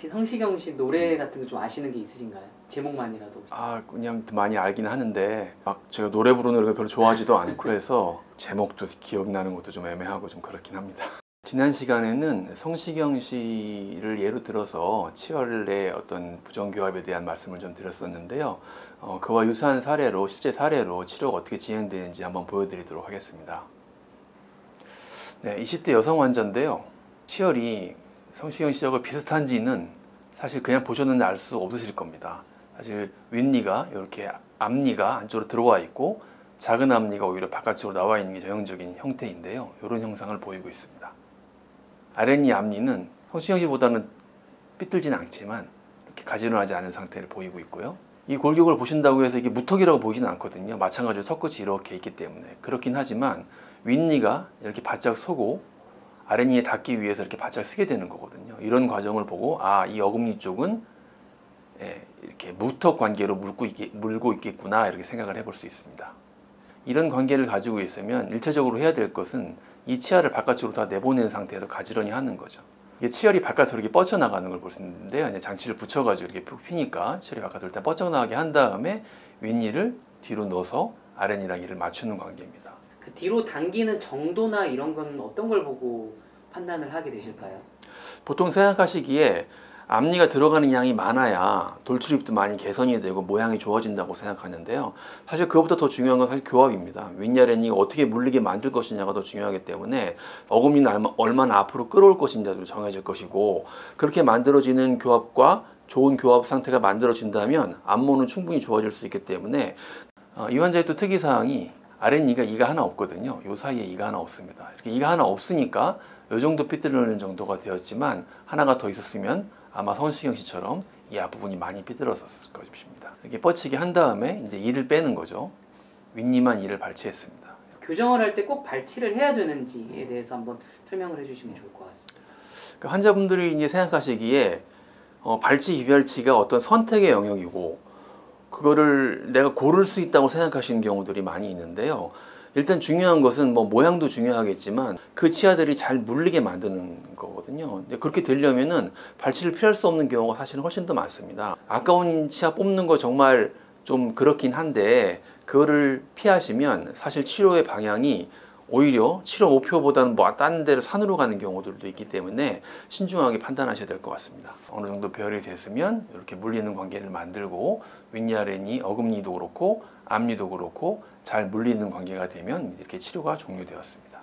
혹시 성시경 씨 노래 같은 거 좀 아시는 게 있으신가요? 제목만이라도. 그냥 많이 알긴 하는데 막 제가 노래 부르는 걸 별로 좋아하지도 않고 해서 제목도 기억나는 것도 좀 애매하고 좀 그렇긴 합니다. 지난 시간에는 성시경 씨를 예로 들어서 치열의 어떤 부정교합에 대한 말씀을 좀 드렸었는데요. 그와 유사한 사례로, 실제 사례로 치료가 어떻게 진행되는지 한번 보여드리도록 하겠습니다. 네, 20대 여성 환자인데요. 치열이 성시경 씨하고 비슷한지는 사실 그냥 보셨는데 알 수 없으실 겁니다. 사실 윗니가 이렇게 앞니가 안쪽으로 들어와 있고 작은 앞니가 오히려 바깥쪽으로 나와 있는 게 전형적인 형태인데요. 이런 형상을 보이고 있습니다. 아랫니 앞니는 성시경 씨보다는 삐뚤지는 않지만 이렇게 가지런하지 않은 상태를 보이고 있고요. 이 골격을 보신다고 해서 이게 무턱이라고 보이지는 않거든요. 마찬가지로 턱끝이 이렇게 있기 때문에. 그렇긴 하지만 윗니가 이렇게 바짝 서고 아랫니에 닿기 위해서 이렇게 바짝 쓰게 되는 거거든요. 이런 과정을 보고 이 어금니 쪽은 이렇게 무턱 관계로 물고 있겠구나 이렇게 생각을 해볼 수 있습니다. 이런 관계를 가지고 있으면 일차적으로 해야 될 것은 이 치아를 바깥으로 다 내보내는 상태에서 가지런히 하는 거죠. 이게 치열이 바깥으로 이렇게 뻗쳐나가는 걸 볼 수 있는데요. 이제 장치를 붙여가지고 이렇게 푹 피니까 치열이 바깥으로 일단 뻗쳐나가게 한 다음에 윗니를 뒤로 넣어서 아랫니랑 이를 맞추는 관계입니다. 그 뒤로 당기는 정도나 이런 건 어떤 걸 보고 판단을 하게 되실까요? 보통 생각하시기에 앞니가 들어가는 양이 많아야 돌출입도 많이 개선이 되고 모양이 좋아진다고 생각하는데요. 사실 그것보다 더 중요한 건 사실 교합입니다. 윗니 아랫니가 어떻게 물리게 만들 것이냐가 더 중요하기 때문에 어금니는 얼마나 앞으로 끌어올 것인지도 정해질 것이고, 그렇게 만들어지는 교합과 좋은 교합 상태가 만들어진다면 안모는 충분히 좋아질 수 있기 때문에 이 환자의 또 특이사항이 아랫니가 이가 하나 없거든요. 이 사이에 이가 하나 없습니다. 이렇게 이가 하나 없으니까 이 정도 삐뚤어지는 정도가 되었지만 하나가 더 있었으면 아마 성시경 씨처럼 이 앞부분이 많이 삐뚤어졌을 것입니다. 이렇게 뻗치게 한 다음에 이제 이를 빼는 거죠. 윗니만 이를 발치했습니다. 교정을 할 때 꼭 발치를 해야 되는지에 대해서 한번 설명을 해주시면 좋을 것 같습니다. 그러니까 환자분들이 이제 생각하시기에 발치 비발치가 어떤 선택의 영역이고 그거를 내가 고를 수 있다고 생각하시는 경우들이 많이 있는데요. 일단 중요한 것은 모양도 중요하겠지만 그 치아들이 잘 물리게 만드는 거거든요. 그렇게 되려면은 발치를 피할 수 없는 경우가 사실은 훨씬 더 많습니다. 아까운 치아 뽑는 거 정말 좀 그렇긴 한데 그거를 피하시면 사실 치료의 방향이 오히려 치료 목표보다는 다른 데로 산으로 가는 경우들도 있기 때문에 신중하게 판단하셔야 될 것 같습니다. 어느 정도 배열이 됐으면 이렇게 물리는 관계를 만들고 윗니 아랫니 어금니도 그렇고 앞니도 그렇고 잘 물리는 관계가 되면 이렇게 치료가 종료되었습니다.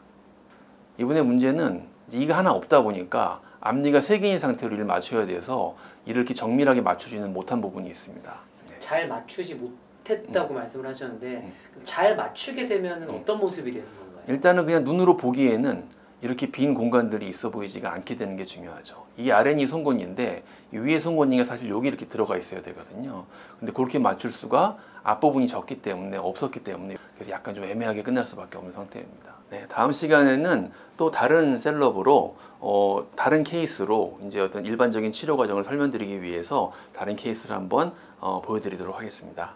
이번에 문제는 이가 하나 없다 보니까 앞니가 3개인 상태로 이를 맞춰야 돼서 이를 이렇게 정밀하게 맞추지는 못한 부분이 있습니다. 잘 맞추지 못했다고 말씀을 하셨는데 잘 맞추게 되면 어떤 모습이 되는 건가요? 일단은 그냥 눈으로 보기에는 이렇게 빈 공간들이 있어 보이지가 않게 되는 게 중요하죠. 이게 아랫니 송곳니인데 이 위에 송곳니가 사실 여기 이렇게 들어가 있어야 되거든요. 근데 그렇게 맞출 수가 앞부분이 적기 때문에 없었기 때문에 그래서 약간 좀 애매하게 끝날 수밖에 없는 상태입니다. 네, 다음 시간에는 또 다른 셀럽으로 다른 케이스로 이제 어떤 일반적인 치료 과정을 설명드리기 위해서 다른 케이스를 한번 보여드리도록 하겠습니다.